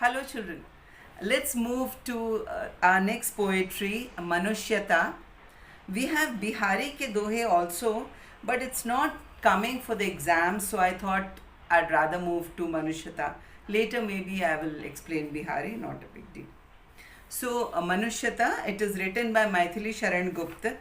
Hello, children. Let's move to our next poetry, Manushyata. We have Bihari ke dohe also, but it's not coming for the exam, so I thought I'd rather move to Manushyata. Later, maybe I will explain Bihari, not a big deal. So, Manushyata, it is written by Maithili Sharan Gupta.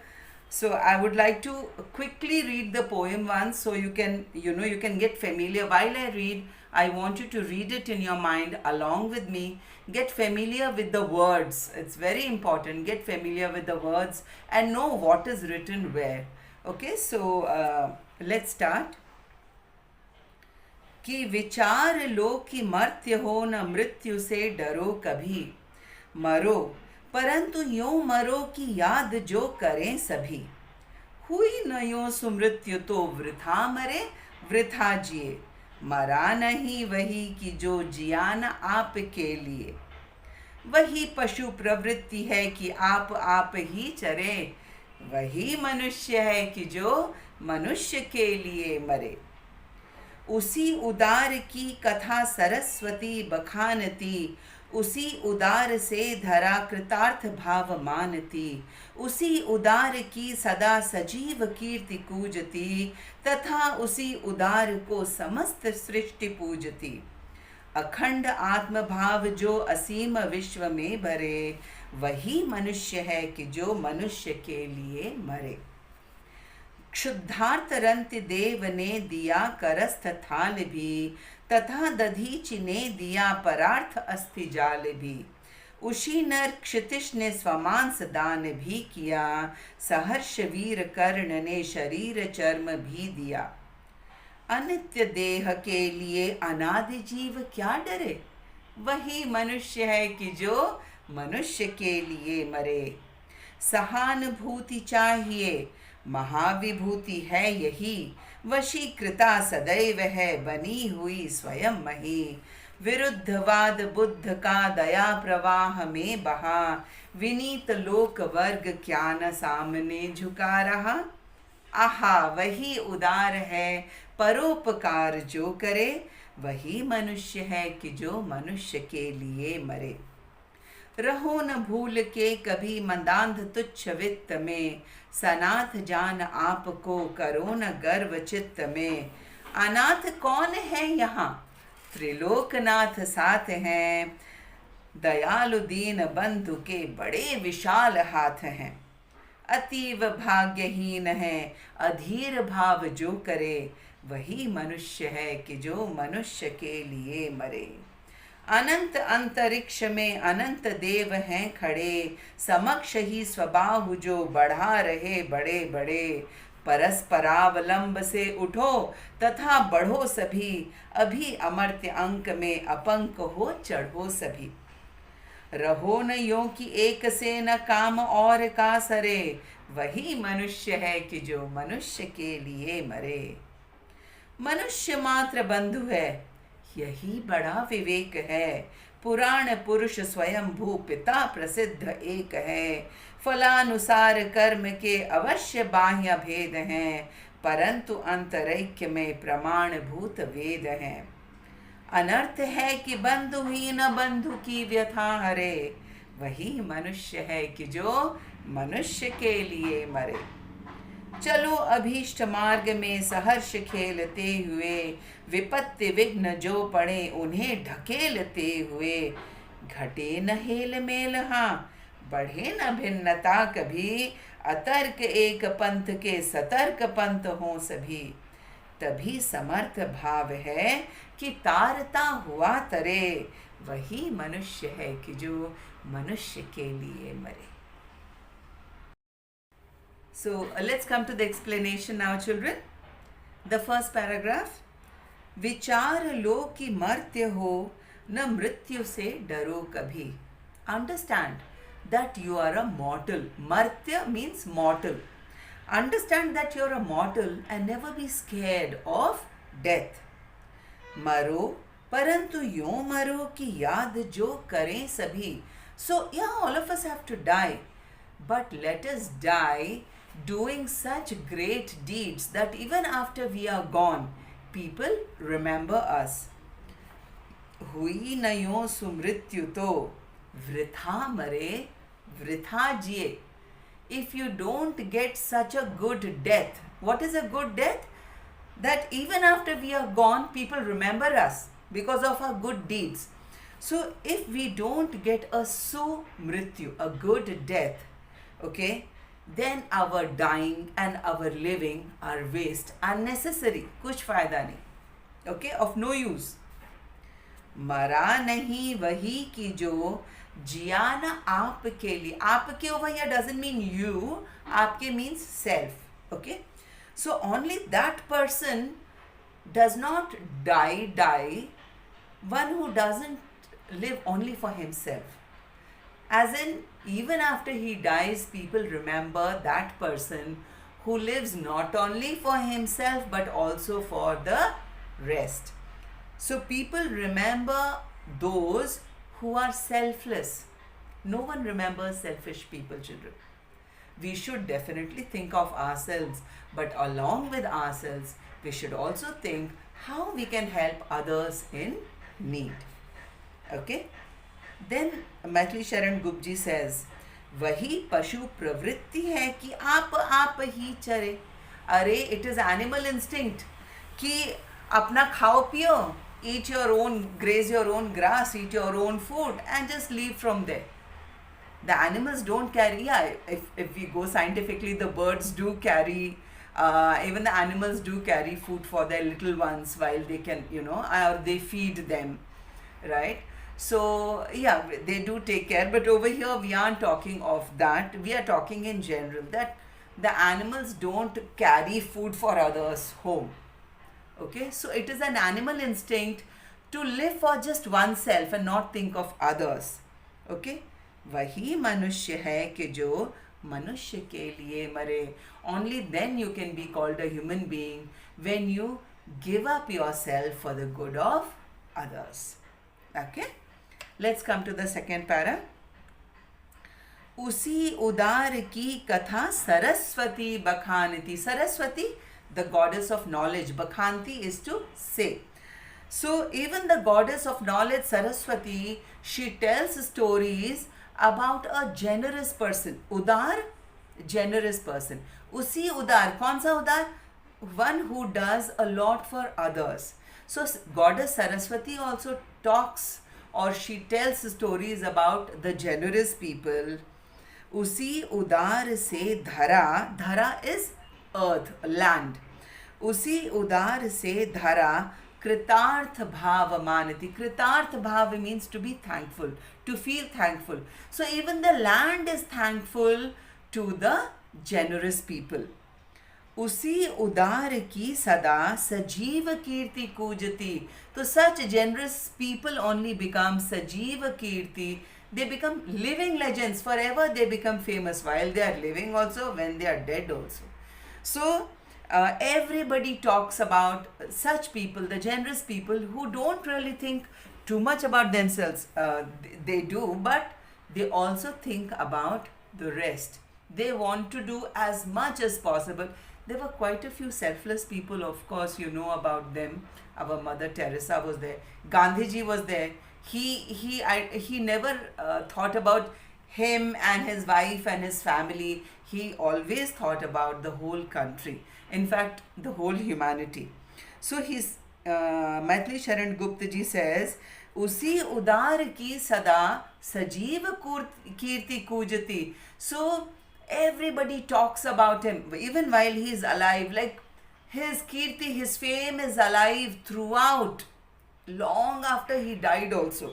So, I would like to quickly read the poem once so you can get familiar. While I read, I want you to read it in your mind along with me. Get familiar with the words. It's very important. Get familiar with the words and know what is written where. Okay, so let's start. कि विचार लो कि मर्त्य हो न मृत्यु से डरो कभी मरो परंतु यूं मरो कि याद जो करें सभी हुई न यूं सुमृत्यु तो वृथा मरे वृथा जिए मरा नहीं वही कि जो जिया न आपके लिए वही पशु प्रवृत्ति है कि आप ही चरे वही मनुष्य है कि जो मनुष्य के लिए मरे उसी उदार की कथा सरस्वती बखानती उसी उदार से धरा कृतार्थ भाव मानती उसी उदार की सदा सजीव कीर्ति कूजती तथा उसी उदार को समस्त सृष्टि पूजती अखंड आत्मभाव जो असीम विश्व में भरे वही मनुष्य है कि जो मनुष्य के लिए मरे क्षुद्धार्थ रंत देव ने दिया करस्थ थाल भी तथा दधीचि ने दिया परार्थ अस्थि जाल भी उसी नर क्षितिश ने स्वमांस दान भी किया सहर्ष वीर कर्ण ने शरीर चर्म भी दिया अनित्य देह के लिए अनादि जीव क्या डरे वही मनुष्य है कि जो मनुष्य के लिए मरे सहानुभूति चाहिए महाविभूति है यही वशीकृता सदैव है बनी हुई स्वयं मही विरुद्धवाद बुद्ध का दया प्रवाह में बहा विनीत लोक वर्ग क्या न सामने झुका रहा आहा वही उदार है परोपकार जो करे वही मनुष्य है कि जो मनुष्य के लिए मरे रहो न भूल के कभी मंदांध तुच्छ वित्त में सनाथ जान आपको करो न गर्व चित्त में अनाथ कौन है यहाँ त्रिलोकनाथ साथ हैं दयालु दीन बंधु के बड़े विशाल हाथ हैं अतीव भाग्यहीन है अधीर भाव जो करे वही मनुष्य है कि जो मनुष्य के लिए मरे अनंत अंतरिक्ष में अनंत देव हैं खड़े समक्ष ही स्वबाहु जो बढ़ा रहे बड़े बड़े परस्परावलंब से उठो तथा बढ़ो सभी अभी अमर्त्य अंक में अपंक हो चढ़ो सभी रहो न यो कि एक से न काम और का सरे वही मनुष्य है कि जो मनुष्य के लिए मरे मनुष्य मात्र बंधु है यही बड़ा विवेक है पुराण पुरुष स्वयं भू पिता प्रसिद्ध एक है फलानुसार कर्म के अवश्य बाह्य भेद हैं परंतु अंतरैक्य में प्रमाण भूत वेद हैं अनर्थ है कि बंधु ही न बंधु की व्यथा हरे वही मनुष्य है कि जो मनुष्य के लिए मरे चलो अभीष्ट मार्ग में सहर्ष खेलते हुए विपत्ति विघ्न जो पड़े उन्हें ढकेलते हुए घटे न हेल मेल हाँ बढ़े न भिन्नता कभी अतर्क एक पंथ के सतर्क पंथ हों सभी तभी समर्थ भाव है कि तारता हुआ तरे वही मनुष्य है कि जो मनुष्य के लिए मरे So let's come to the explanation now, children. The first paragraph. विचार लो कि मर्त्य हो न मृत्यु से डरो कभी. Understand that you are a mortal. Martya means mortal. Understand that you are a mortal and never be scared of death. मरो परंतु यूं मरो कि याद जो करें सभी. So yeah, all of us have to die. But let us die doing such great deeds that even after we are gone, people remember us. हुई न यो सुमृत्यु तो वृथा मरे वृथा जिए. If you don't get such a good death, what is a good death? That even after we are gone, people remember us because of our good deeds. So if we don't get a sumrityu, a good death, okay, then our dying and our living are waste, unnecessary, kuch fayda nahi, okay, of no use. मरा नहीं वही की जो जिया न आपके लिए. आपके over here doesn't mean you, आपके means self, okay. So only that person does not die, one who doesn't live only for himself. As in, even after he dies, people remember that person who lives not only for himself but also for the rest. So people remember those who are selfless. No one remembers selfish people, children. We should definitely think of ourselves, but along with ourselves, we should also think how we can help others in need. Okay? Then Maithili Sharan Gupji says, वही पशु प्रवृत्ति है कि आप ही चरे. अरे, it is animal instinct कि अपना खाओ पियो, eat your own, graze your own grass, eat your own food and just leave from there. The animals don't carry, yeah, if we go scientifically, the birds do carry, even the animals do carry food for their little ones while they can, or they feed them, right? So, yeah, they do take care, but over here we aren't talking of that. We are talking in general that the animals don't carry food for others home. Okay, so it is an animal instinct to live for just oneself and not think of others. Okay, वही मनुष्य है कि जो मनुष्य के लिए मरे. Only then you can be called a human being when you give up yourself for the good of others. Okay, let's come to the second para. उसी उदार की कथा Saraswati बखानती. Saraswati, the goddess of knowledge. Bakhanti is to say. So even the goddess of knowledge, Saraswati, she tells stories about a generous person. Udar, generous person. Usi udar, kaun sa udar? One who does a lot for others. So goddess Saraswati also talks or she tells stories about the generous people. Usi udar se dhara, dhara is earth, land. उसी उदार से धरा कृतार्थ भाव मानती. कृतार्थ भाव means to be thankful, to feel thankful. So even the land is thankful to the generous people. उसी उदार की सदा सजीव कीर्ति कूजती. तो such generous people only become sajiva kirti. They become living legends. Forever they become famous while they are living also, when they are dead also. So everybody talks about such people, the generous people who don't really think too much about themselves. They do, but they also think about the rest. They want to do as much as possible. There were quite a few selfless people, of course, you know about them. Our Mother Teresa was there. Gandhiji was there. He never thought about him and his wife and his family. He always thought about the whole country. In fact, the whole humanity. So his Maithili Sharan Gupta ji says, उसी उदार की सदा सजीव कीर्ति कूजती. So everybody talks about him even while he is alive. Like his kirti, his fame is alive throughout, long after he died also.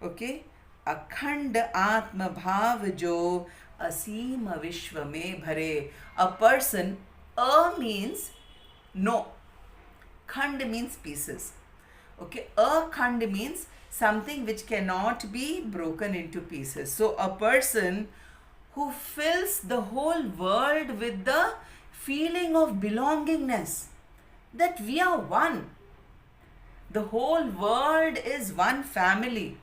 Okay, अखंड आत्म भाव जो असीम विश्व में भरे. A person, a means no, khand means pieces. Okay, a khand means something which cannot be broken into pieces. So a person who fills the whole world with the feeling of belongingness, that we are one. The whole world is one family.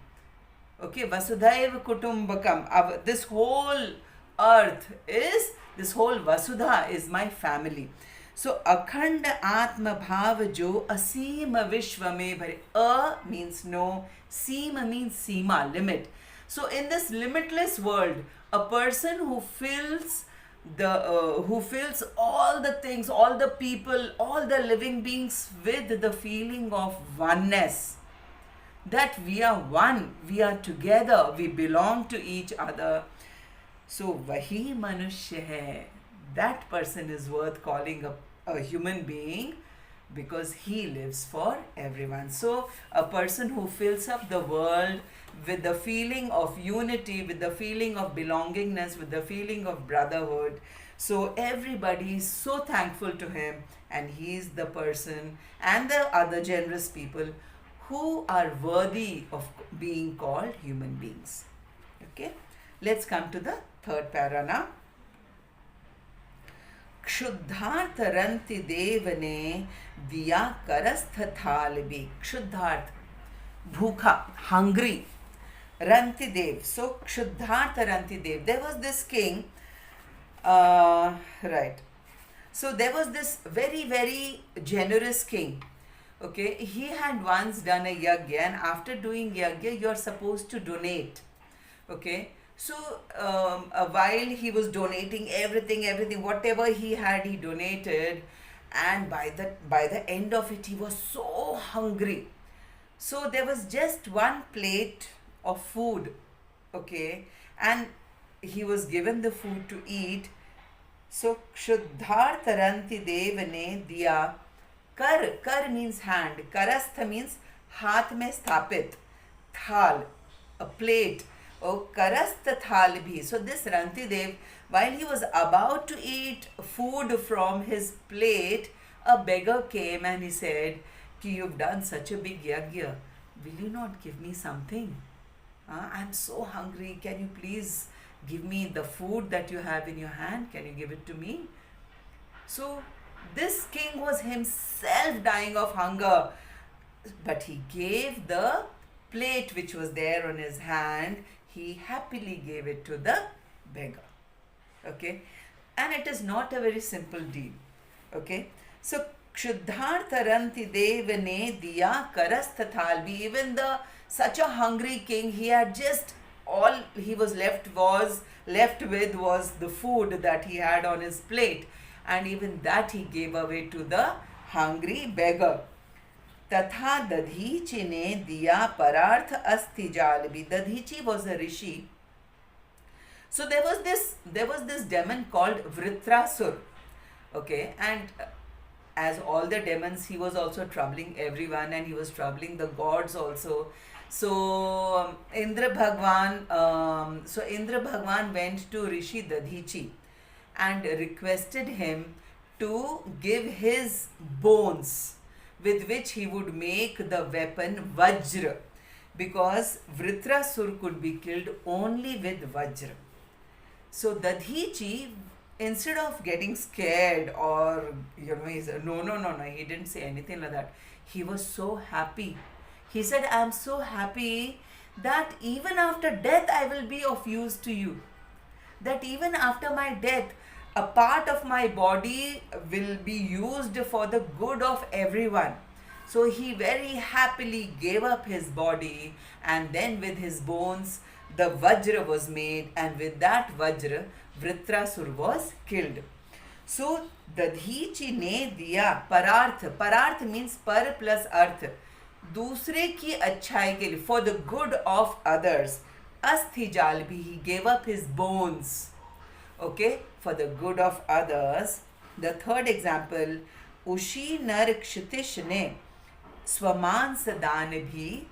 Okay, Vasudhaiva Kutumbakam. This whole earth is, this whole Vasudha is my family. So akhand atma bhav jo aseem विश्व में भरे. A means no, seem means seema, limit. So in this limitless world, a person who fills all the things, all the people, all the living beings with the feeling of oneness, that we are one, we are together, we belong to each other. So wahi manushya hai. That person is worth calling a human being, because he lives for everyone. So a person who fills up the world with the feeling of unity, with the feeling of belongingness, with the feeling of brotherhood. So everybody is so thankful to him, and he is the person, and the other generous people who are worthy of being called human beings. Okay, let's come to the third para now. क्षुद्धार्थ रंति देव ने दिया करस्थ थाल भी. क्षुद्धार्थ, bhuka, hungry. Ranti Dev. So Kshuddhartha Ranti Dev. There was this king, right. So there was this very, very generous king. Okay, he had once done a yagya, and after doing yagya, you're supposed to donate. Okay, so while he was donating everything, whatever he had, he donated, and by the end of it, he was so hungry. So there was just one plate of food, okay, and he was given the food to eat. So Kshuddhartha Ranti Dev ne diya. Kar means hand, karastha means हाथ में स्थापित, thal, a plate. Oh, karastha thal bhi. So this Ranti Dev, while he was about to eat food from his plate, a beggar came and he said, Ki, you've done such a big yagya, will you not give me something? I'm so hungry, can you please give me the food that you have in your hand? Can you give it to me? So this king was himself dying of hunger, but he gave the plate which was there on his hand, he happily gave it to the beggar. Okay, and it is not a very simple deal. Okay, so Kshuddhartha Ranti Dev ne diya karastha thalbi. Even such a hungry king, he had just all he was left with was the food that he had on his plate, and even that he gave away to the hungry beggar. Tatha Dadhichi ne diya pararth asti jalbi. Dadhichi was a rishi. So there was this demon called Vritrasur. Okay, and as all the demons, he was also troubling everyone, and he was troubling the gods also. So Indra Bhagwan went to Rishi Dadhichi and requested him to give his bones with which he would make the weapon Vajra, because Vritrasur could be killed only with Vajra. So Dadhichi, instead of getting scared or he said, no, he didn't say anything like that. He was so happy. He said, I am so happy that even after death I will be of use to you. That even after my death, a part of my body will be used for the good of everyone. So he very happily gave up his body, and then with his bones the Vajra was made, and with that Vajra Vritrasur was killed. So Dadhichi ne diya pararth. Pararth means par plus arth. दूसरे की अच्छाई के लिए, for the good of others. Asthi jalbi, he gave up his bones, okay, for the good of others. The third example, Ushi nar kshitish ne swaman sadan bhi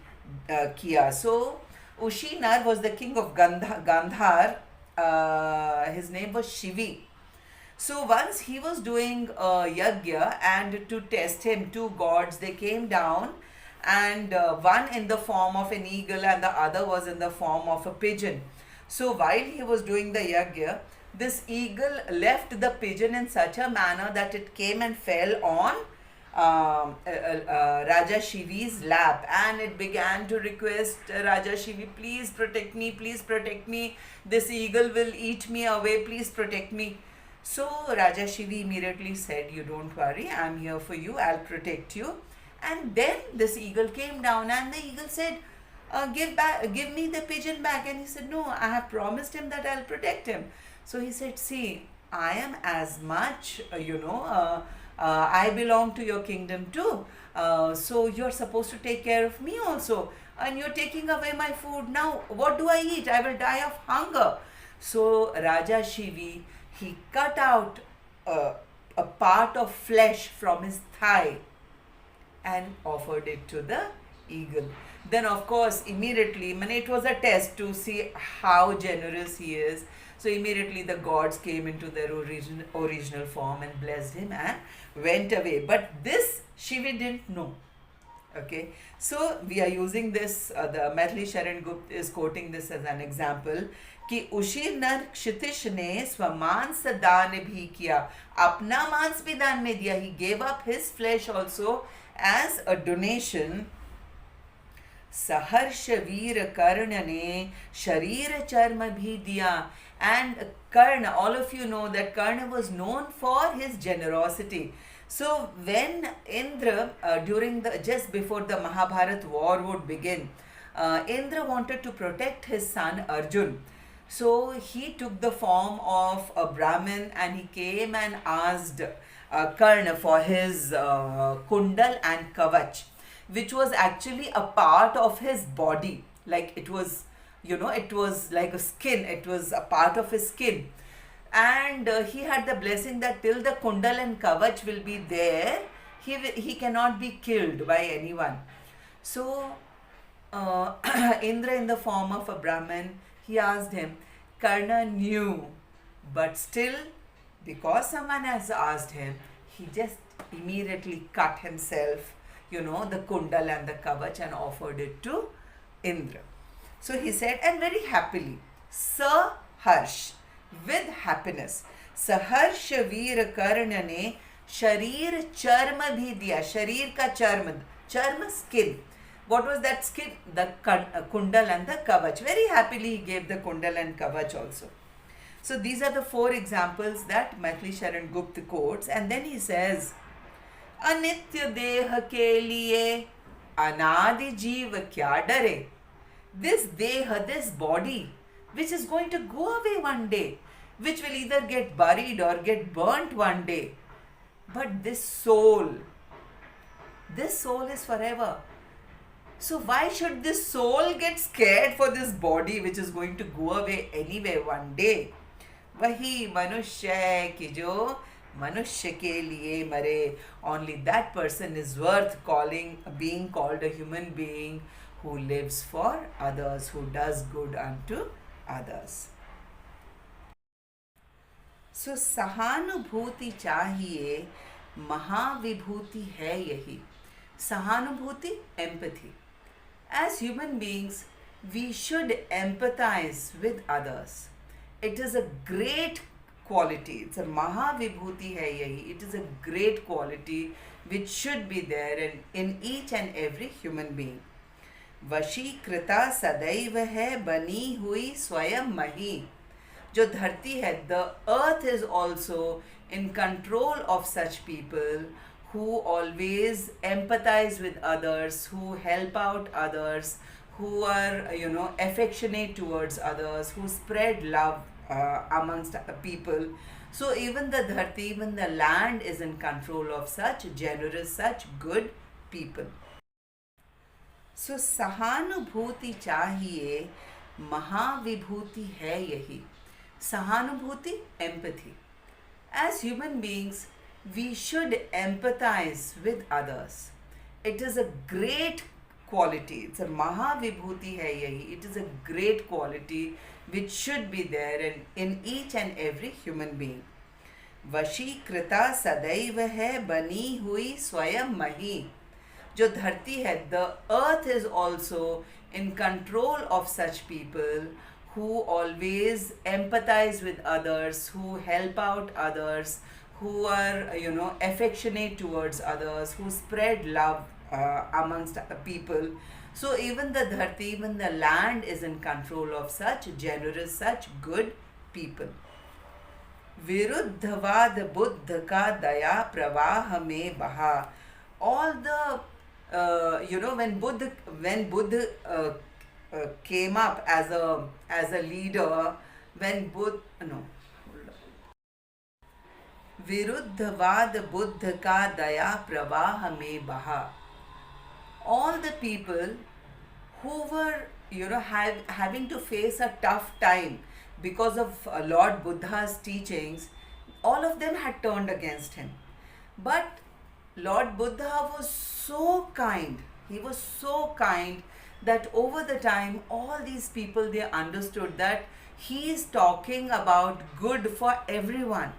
kiya. So Ushi nar was the king of Gandhar. His name was Shivi. So once he was doing a yagya, and to test him, two gods, they came down, and one in the form of an eagle and the other was in the form of a pigeon. So while he was doing the yagya, this eagle left the pigeon in such a manner that it came and fell on Raja Shivi's lap, and it began to request Raja Shivi, please protect me, this eagle will eat me away, please protect me. So Raja Shivi immediately said, "You don't worry, I'm here for you, I'll protect you." And then this eagle came down, and the eagle said, give me the pigeon back. And he said, "No, I have promised him that I'll protect him." So he said, "See, I am as much, I belong to your kingdom too. So you're supposed to take care of me also. And you're taking away my food. Now, what do I eat? I will die of hunger." So Raja Shivi, he cut out a part of flesh from his thigh and offered it to the eagle. Then, of course, immediately, I mean, it was a test to see how generous he is. So, immediately the gods came into their original form and blessed him and went away. But this Shivi didn't know. Okay, so we are using this, the Maithili Sharan Gupta is quoting this as an example कि उसी नर क्षितिश ने स्वमांस दान भी किया, अपना मांस भी दान में दिया. He gave up his flesh also as a donation. सहर्ष वीर कर्ण ने शरीर चर्म भी दिया. And Karna, all of you know that Karna was known for his generosity. So when Indra, just before the Mahabharat war would begin, Indra wanted to protect his son Arjun. So he took the form of a Brahmin, and he came and asked Karna for his kundal and kavach, which was actually a part of his body. Like it was, it was like a skin, it was a part of his skin. And he had the blessing that till the kundal and kavach will be there, he cannot be killed by anyone. So Indra, in the form of a Brahmin, he asked him. Karna knew, but still, because someone has asked him, he just immediately cut himself, the kundal and the kavach, and offered it to Indra. So he said, and very happily, Saharsh, with happiness, Saharsh Veer Karna ne sharir charma bhi diya. Sharir ka charma skin. What was that skin? The kundal and the kavach. Very happily he gave the kundal and kavach also. So these are the 4 examples that Maithili Sharan Gupta quotes, and then he says, Anitya deha ke liye anadi jeev kya dare. This deha, this body, which is going to go away one day, which will either get buried or get burnt one day. But this soul is forever. So why should this soul get scared for this body which is going to go away anyway one day? Wahi manushya ki jo manushya ke liye mare. Only that person is worth being called a human being who lives for others, who does good unto others. So सहानुभूति चाहिए, महाविभूति है यही. Sahanubhuti, empathy. As human beings, we should empathize with others. It is a great quality. It's a mahavibhuti hai yahi. It is a great quality which should be there in each and every human being. Vashikrita sadaiv hai bani hui swayam mahi. जो धरती है, the earth is also in control of such people who always empathize with others, who help out others, who are, affectionate towards others, who spread love amongst people. So even the dharti, even the land is in control of such generous, such good people. So sahanubhuti chahiye, mahavibhuti hai yahi. Sahanubhuti, empathy. As human beings, we should empathize with others. It is a great quality. It's a mahavibhuti hai yahi. It is a great quality which should be there in each and every human being. Vashikrita sadaiv hai bani hui swayam mahi. जो धरती है, the earth is also in control of such people who always empathize with others, who help out others, who are, affectionate towards others, who spread love amongst people. So even the dharti, even the land is in control of such generous, such good people. विरुद्धवाद Buddha का दया प्रवाह में बहा. All the when Buddha came up as a leader, when Buddha no विरुद्धवाद Buddha का दया प्रवाह में बहा. All the people who were having to face a tough time because of Lord Buddha's teachings, all of them had turned against him. But Lord Buddha was so kind. He was so kind that over the time, all these people, they understood that he is talking about good for everyone,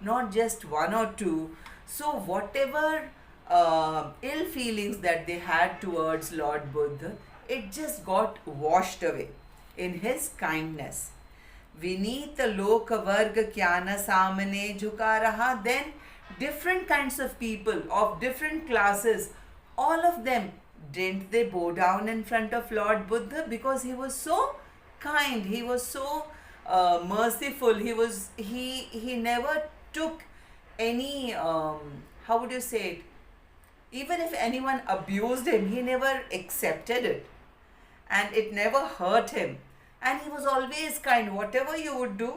not just one or two. So whatever ill feelings that they had towards Lord Buddha, it just got washed away in his kindness. Vineet लोक वर्ग क्या न सामने झुका रहा. Then different kinds of people of different classes, all of them, didn't they bow down in front of Lord Buddha because he was so kind, he was so merciful, he never took any how would you say it, even if anyone abused him, he never accepted it, and it never hurt him, and he was always kind. Whatever you would do,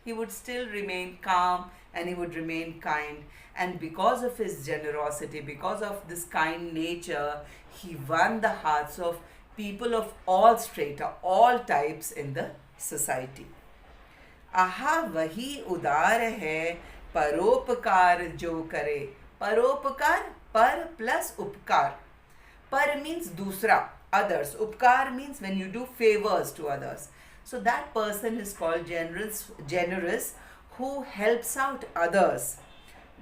he would still remain calm and he would remain kind. And because of his generosity, because of this kind nature, he won the hearts of people of all strata, all types in the society. आहा वही उदार है परोपकार जो करे. परोपकार, पर plus उपकार. Par means दूसरा, others. Upkar means when you do favors to others. So that person is called generous who helps out others.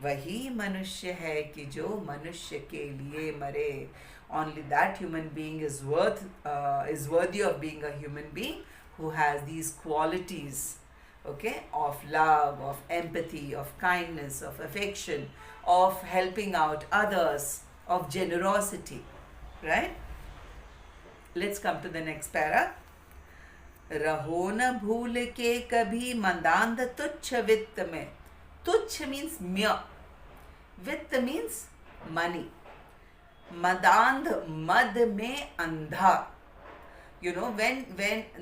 वही मनुष्य है कि जो मनुष्य के लिए मरे. Only that human being is worthy of being a human being who has these qualities, okay, of love, of empathy, of kindness, of affection, of helping out others, of generosity, right? Let's come to the next para. रहो न भूल के कभी मंदांध तुच्छ वित्त में. Tuchh means mere. Vitt means money. Madandh, mad mein andha. When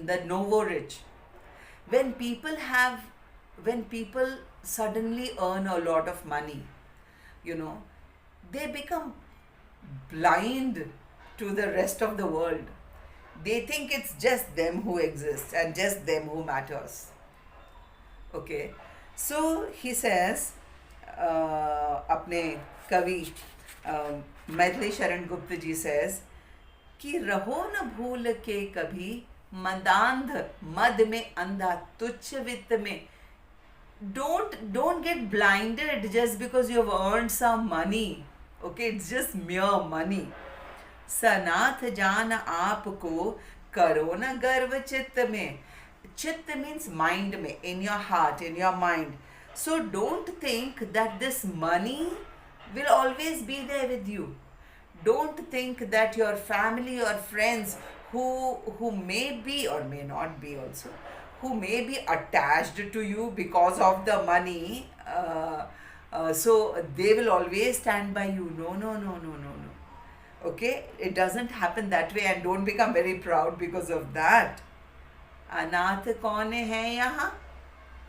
the novo rich, when people suddenly earn a lot of money, they become blind to the rest of the world. They think it's just them who exist and just them who matters. Okay. So he says, अपने कवि मैथिली शरण गुप्त जी says कि रहो न भूल के कभी मदांध मद में अंधा तुच्छ वित्त में. Don't get blinded just because you have earned some money. Okay, it's just mere money. सनाथ जान आपको करो न गर्व चित्त में. Chitta means mind mein, in your heart, in your mind. So don't think that this money will always be there with you. Don't think that your family or friends who may be or may not be also, who may be attached to you because of the money, so they will always stand by you. No. Okay, it doesn't happen that way, and don't become very proud because of that. अनाथ कौन है यहाँ?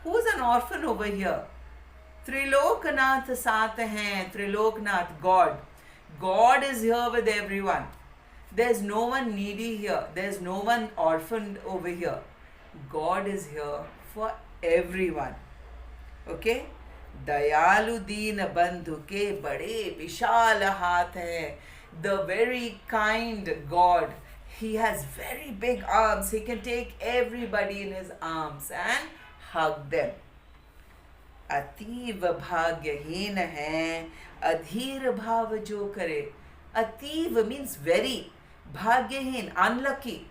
Who is an orphan over here? Triloknath साथ हैं. Triloknath, God. God is here with everyone. There's no one needy here. There's no one orphaned over here. God is here for everyone. Okay? दयालु दीन बंधु के बड़े विशाल हाथ हैं. The very kind God. He has very big arms. He can take everybody in his arms and hug them. अतीव भाग्यहीन है अधीर भाव जो करे. अतीव means very. भाग्यहीन, unlucky.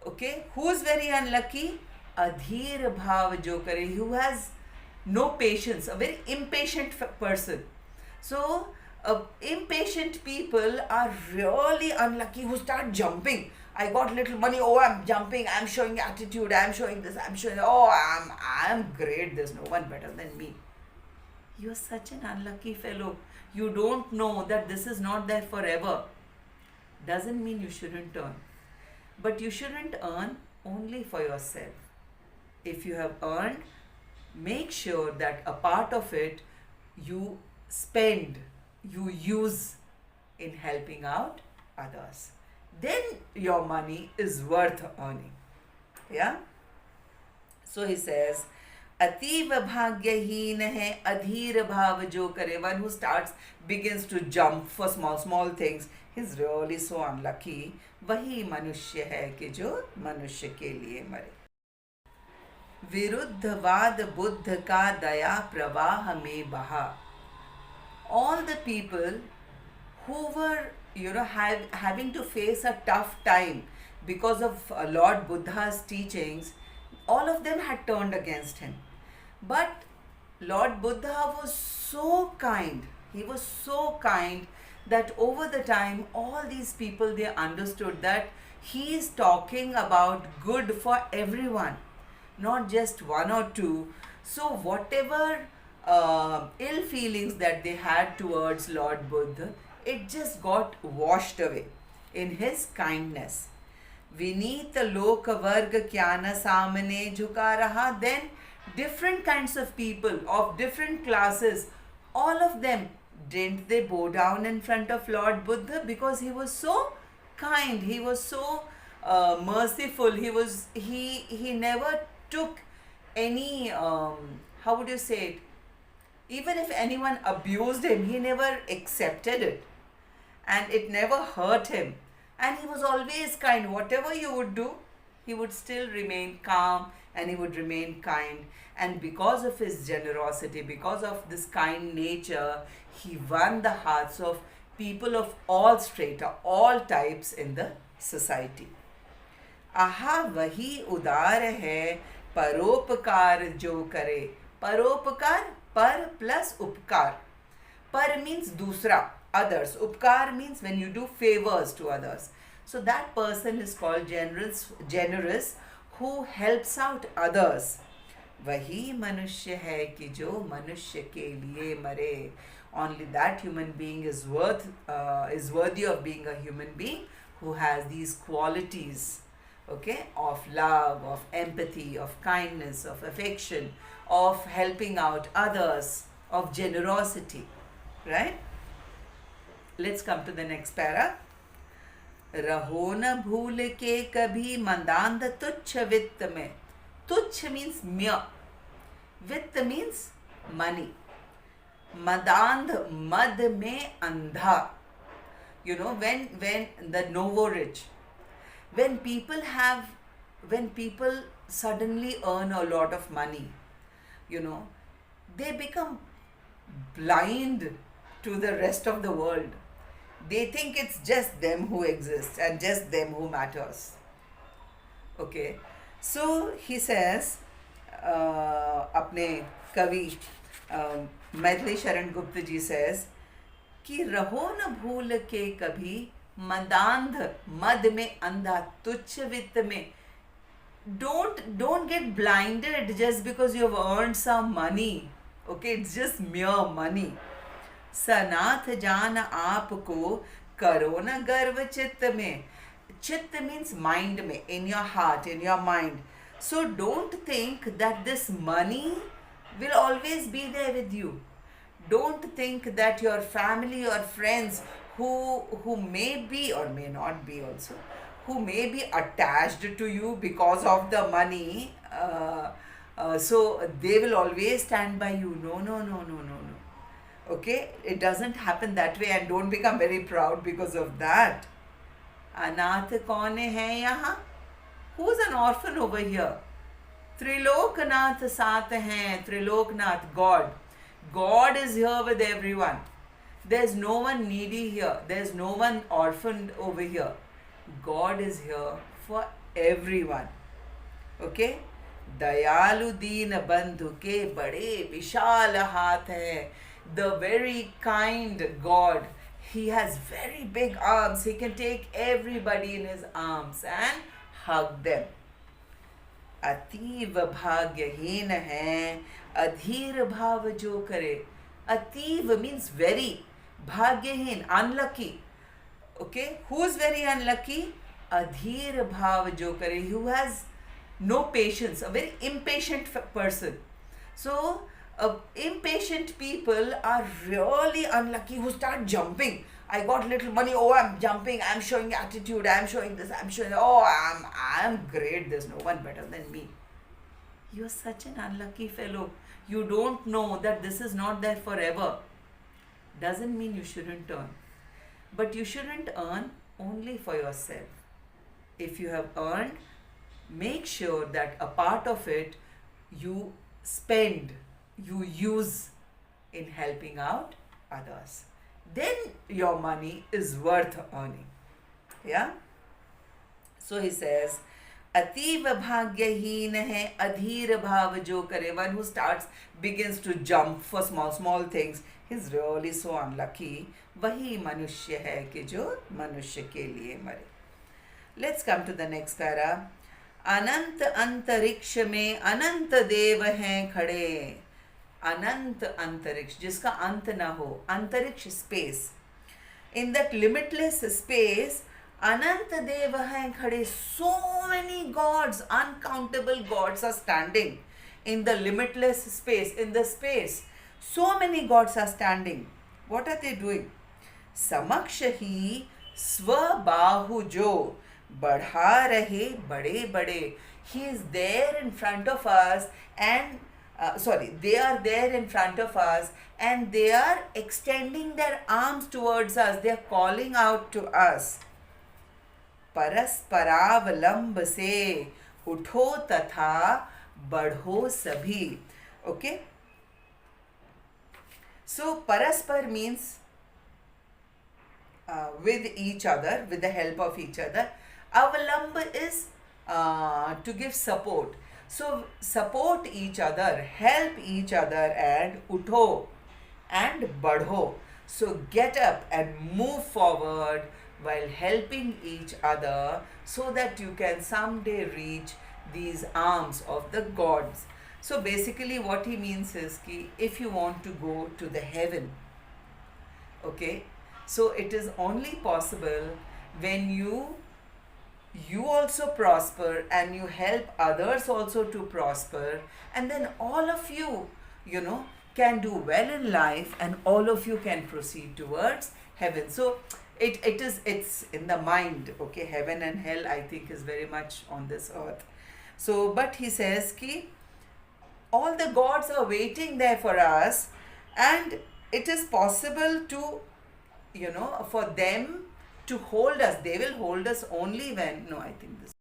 Okay, who is very unlucky? Adhir bhav jo kare, who has no patience, a very impatient person. So impatient people are really unlucky, who start jumping. I got little money. Oh, I'm jumping. I'm showing attitude. I'm showing this. I'm showing. Oh, I'm great. There's no one better than me. You're such an unlucky fellow. You don't know that this is not there forever. Doesn't mean you shouldn't earn. But you shouldn't earn only for yourself. If you have earned, make sure that a part of it you spend, you use in helping out others. Then your money is worth earning. Yeah? So he says, अतीव भाग्यहीन है अधीर भाव जो करे. One who starts begins to jump for small things, he's really so unlucky. वही मनुष्य है कि जो मनुष्य के लिए मरे. विरुद्धवाद बुद्ध का दया प्रवाह में बहा. All the people who were having to face a tough time because of Lord Buddha's teachings, all of them had turned against him. But Lord Buddha was so kind. He was so kind that over the time, all these people, they understood that he is talking about good for everyone, not just one or two. So whatever ill feelings that they had towards Lord Buddha, it just got washed away in his kindness. Vineet लोक वर्ग क्या न सामने झुका रहा. Then different kinds of people of different classes, all of them, didn't they bow down in front of Lord Buddha because he was so kind, he was so merciful, he never took any how would you say it, even if anyone abused him, he never accepted it and it never hurt him. And he was always kind. Whatever you would do, he would still remain calm and he would remain kind. And because of his generosity, because of this kind nature, he won the hearts of people of all strata, all types in the society. आहा वही उदार है परोपकार जो करे. परोपकार, पर plus उपकार. Par means दूसरा, others. Upkar means when you do favors to others. So that person is called generous who helps out others. वही मनुष्य है कि जो मनुष्य के लिए मरे. Only that human being is worthy of being a human being who has these qualities, okay, of love, of empathy, of kindness, of affection, of helping out others, of generosity, right? Let's come to the next para. रहो न भूल के कभी मंदांध तुच्छ वित्त में. तुच्छ means mere. वित्त means money. मदांध मद में अंधा. You know, when the novo rich, when people suddenly earn a lot of money, you know, they become blind to the rest of the world. They think it's just them who exist and just them who matters. Okay, so he says, अपने कवि मैथिली शरण गुप्त जी says कि रहो न भूल के कभी मदांध मद में अंधा तुच्छ वित्त में. Don't get blinded just because you have earned some money. Okay, it's just mere money. सनाथ जान आपको करो न गर्व चित्त में. चित्त means mind में, in your heart, in your mind. So don't think that this money will always be there with you. Don't think that your family or friends who may be or may not be also, who may be attached to you because of the money, so they will always stand by you. No. Okay, it doesn't happen that way, and don't become very proud because of that. अनाथ कौन है यहाँ? Who's an orphan over here? Triloknath साथ हैं. Triloknath, God. God is here with everyone. There's no one needy here. There's no one orphaned over here. God is here for everyone. Okay? दयालु दीन बंधु के बड़े विशाल हाथ है. The very kind God, He has very big arms. He can take everybody in his arms and hug them. अतीव भाग्यहीन है अधीर भाव जो करे. Ativ means very. Bhagyahin, unlucky. Okay, who is very unlucky? Adhir bhav jo kare, who has no patience, a very impatient person. So, impatient people are really unlucky who start jumping. I got little money, oh, I'm jumping, I'm showing attitude, I'm showing this, I'm showing, oh, I'm great, there's no one better than me. You're such an unlucky fellow. You don't know that this is not there forever. Doesn't mean you shouldn't earn. But you shouldn't earn only for yourself. If you have earned, make sure that a part of it you spend, you use in helping out others. Then your money is worth earning. Yeah? So he says, अतीव भाग्यहीन है अधीर भाव जो करे. One who begins to jump for small things, he's really so unlucky. वही मनुष्य है कि जो मनुष्य के लिए मरे. Let's come to the next para. अनंत अंतरिक्ष में अनंत देव हैं खड़े. अनंत अंतरिक्ष जिसका अंत ना हो. अंतरिक्ष space. In that limitless space, अनंत देव हैं खड़े. So many gods, uncountable gods are standing in the limitless space, in the space. So many gods are standing. What are they doing? समक्ष ही स्वबाहु जो बढ़ा रहे बड़े बड़े. He is there in front of us and they are there in front of us and they are extending their arms towards us. They are calling out to us. परस्परावलंब से उठो तथा बढ़ो सभी. Okay? So paraspar means with each other, with the help of each other. Avalamb is to give support. So support each other, help each other, and utho and badho. So get up and move forward while helping each other so that you can someday reach these arms of the gods. So basically what he means is ki if you want to go to the heaven, okay, so it is only possible when you also prosper and you help others also to prosper, and then all of you, can do well in life and all of you can proceed towards heaven. So it's in the mind, okay. Heaven and hell I think is very much on this earth. So but he says ki all the gods are waiting there for us, and it is possible to for them to hold us. They will hold us only when I think this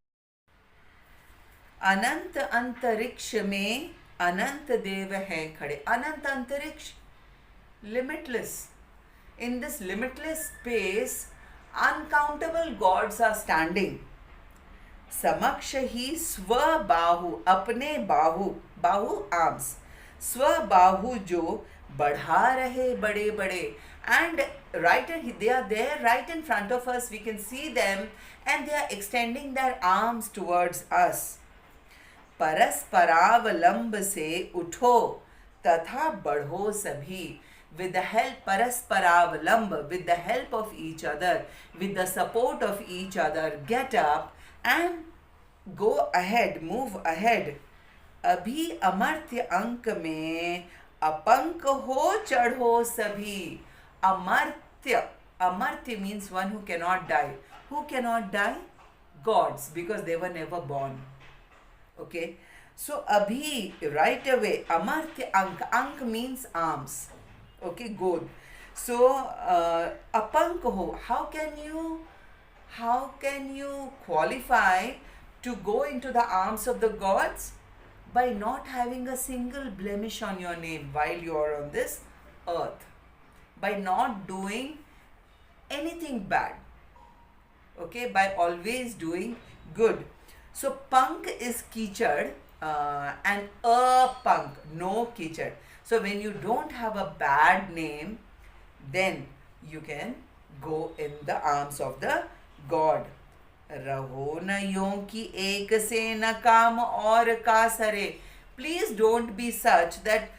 अनंत अंतरिक्ष में अनंत देव हैं खड़े. अनंत अंतरिक्ष, limitless. In this limitless space, uncountable gods are standing. समक्ष ही स्वबाहु, अपने बाहु, बाहु arms, स्वबाहु जो बढ़ा रहे बड़े बड़े. And they are there right in front of us. We can see them and they are extending their arms towards us. परस्परावलंब से उठो तथा बढ़ो सभी. With the help, parasparavalamba, with the help of each other, with the support of each other, get up and go ahead, move ahead. अभी अमर्त्य अंक में अपंक हो चढ़ो सभी. Amartya. Amartya means one who cannot die. Who cannot die? Gods, because they were never born. Okay. So abhi, right away, amartya ank. Ank means arms. Okay, good. So apank ho. How can you qualify to go into the arms of the gods? By not having a single blemish on your name while you are on this earth. By not doing anything bad. Okay, by always doing good. So punk is kichad and apunk, no kichad. So when you don't have a bad name, then you can go in the arms of the God. रहो न यों कि एक से न काम और का सरे. Please don't be such that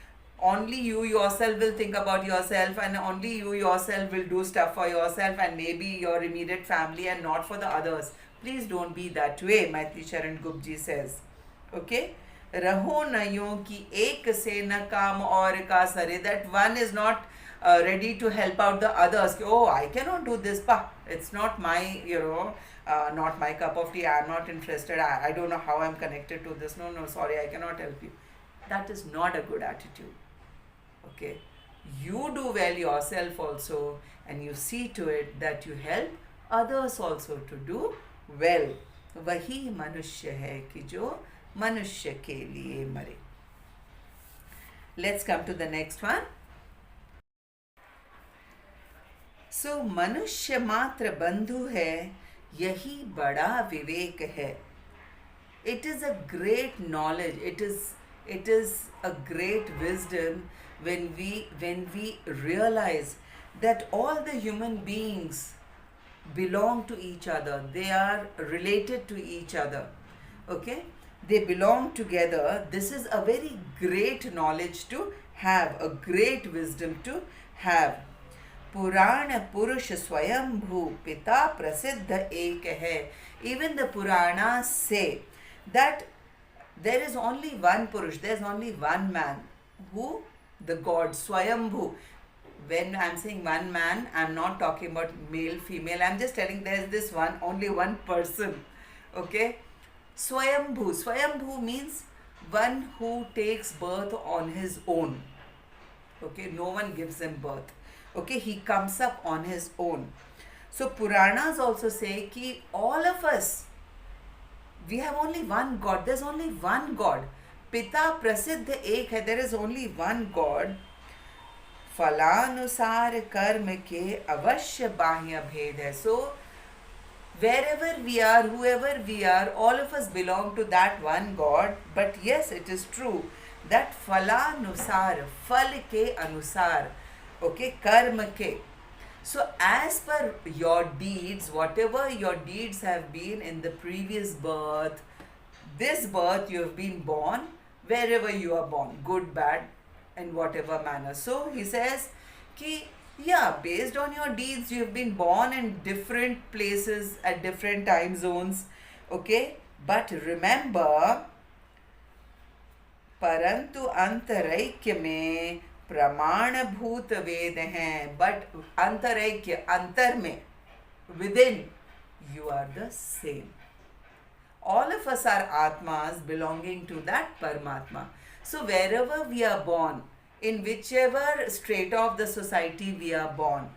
only you yourself will think about yourself and only you yourself will do stuff for yourself and maybe your immediate family and not for the others. Please don't be that way, Maitri Sharan Gupji says. Okay? रहो न यूं कि एक से न काम और का सरे. That one is not ready to help out the others. Oh, I cannot do this, pa. It's not my, not my cup of tea. I'm not interested. I don't know how I'm connected to this. No, sorry, I cannot help you. That is not a good attitude. Okay, you do well yourself also, and you see to it that you help others also to do well. वही मनुष्य है कि जो मनुष्य के लिए मरे. Let's come to the next one. So मनुष्य मात्र बंधु है, यही बड़ा विवेक है. It is a great knowledge. It is a great wisdom when we realize that all the human beings belong to each other. They are related to each other. Okay? They belong together. This is a very great knowledge to have, a great wisdom to have. पुराण पुरुष स्वयंभू पिता प्रसिद्ध एक है. Even the Puranas say that there is only one Purush, there is only one man, who? The God, Swayambhu. When I'm saying one man, I'm not talking about male, female, I'm just telling there is this one, only one person. Okay? Swayambhu. Swayambhu means one who takes birth on his own. Okay? No one gives him birth. Okay? He comes up on his own. So Puranas also say कि all of us, we have only one God. There's only one God. पिता प्रसिद्ध एक है. There is only one God. फलानुसार कर्म के अवश्य बाह्य भेद है. So wherever we are, whoever we are, all of us belong to that one God. But yes, it is true that फलानुसार, फल के अनुसार, okay, कर्म के. So as per your deeds, whatever your deeds have been in the previous birth, this birth you have been born, wherever you are born, good, bad, in whatever manner. So he says ki, yeah, based on your deeds you have been born in different places at different time zones. Okay, but remember, परंतु अंतरैक्य में प्रमाणभूत वेद हैं. But अंतरैक्य, अंतर में, within, you are the same. All of us are Atmas belonging to that Paramatma. So wherever we are born, in whichever strata of the society we are born,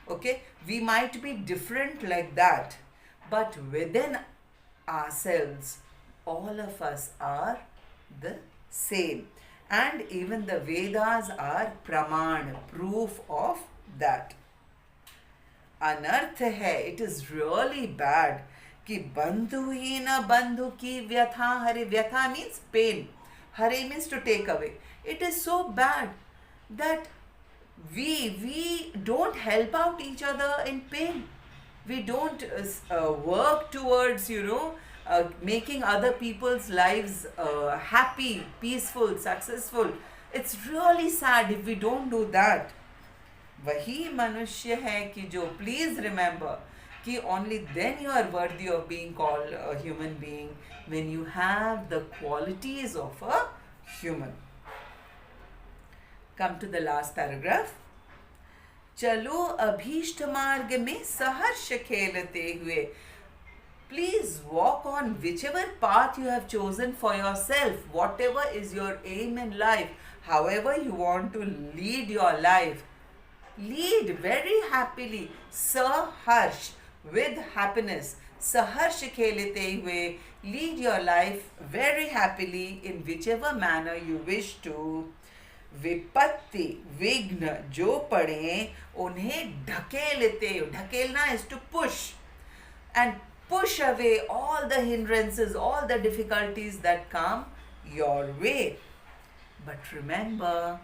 okay, we might be different like that, but within ourselves, all of us are the same. And even the Vedas are praman, proof of that. अनर्थ है, it is really bad कि बंधु ही न बंधु की व्यथा हरे. व्यथा means pain, hare means to take away. It is so bad that we don't help out each other in pain. We don't work towards, making other people's lives happy, peaceful, successful. It's really sad if we don't do that. वही मनुष्य है कि जो, please remember कि only then you are worthy of being called a human being when you have the qualities of a human. Come to the last paragraph. चलो अभीष्ट मार्ग में सहर्ष खेलते हुए. Please walk on whichever path you have chosen for yourself, whatever is your aim in life, however you want to lead your life. Lead very happily, saharsh, with happiness. Saharsh khelete hue, lead your life very happily in whichever manner you wish to. विपत्ति विघ्न जो पड़े उन्हें ढकेलते. ढकेलना is to push, and push away all the hindrances, all the difficulties that come your way. But remember,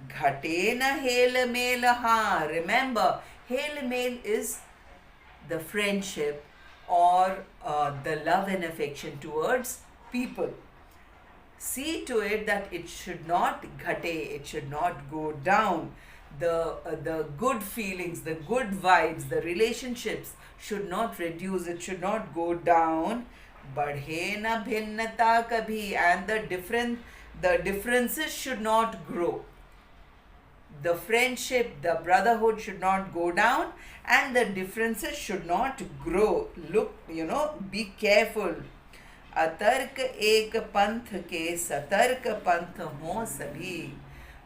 घटे न hello mail. हाँ, remember, Hail Male is the friendship or the love and affection towards people. See to it that it should not ghate, it should not go down. The good feelings, the good vibes, the relationships should not reduce, it should not go down. Badhe na bhinnata kabhi, and the differences should not grow. The friendship, the brotherhood should not go down, and the differences should not grow. Look, be careful. अतर्क एक पंथ के सतर्क पंथ हो सभी.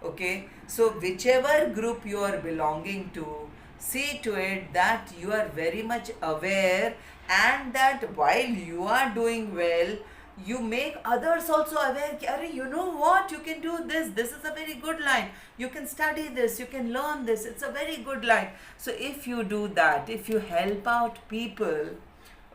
Okay, so whichever group you are belonging to, see to it that you are very much aware, and that while you are doing well, you make others also aware. You know what, you can do this is a very good line, you can study this, you can learn this, it's a very good line. So if you do that, if you help out people,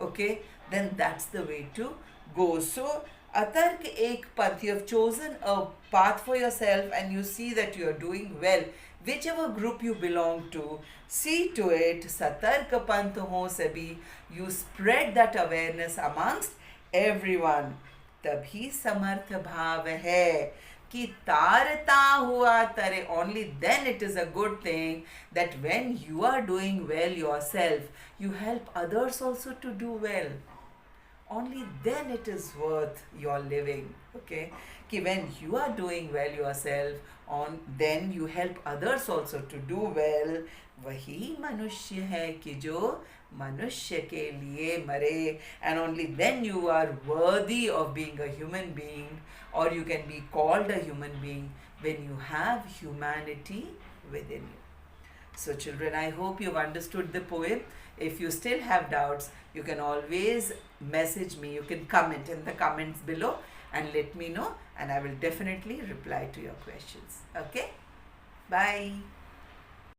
okay, then that's the way to go. So atark ek path, you have chosen a path for yourself and you see that you are doing well. Whichever group you belong to, see to it, satark panth ho sabhi, you spread that awareness amongst everyone. तभी समर्थ भाव है कि तारता हुआ तरे. Only then it is a good thing that when you are doing well yourself, you help others also to do well. Only then it is worth your living. Okay, कि when you are doing well yourself, then you help others also to do well. वही मनुष्य है कि जो मनुष्य के लिए मरे. And only then you are worthy of being a human being, or you can be called a human being, when you have humanity within you. So children, I hope you've understood the poem. If you still have doubts, you can always message me. You can comment in the comments below and let me know, and I will definitely reply to your questions. Okay? Bye.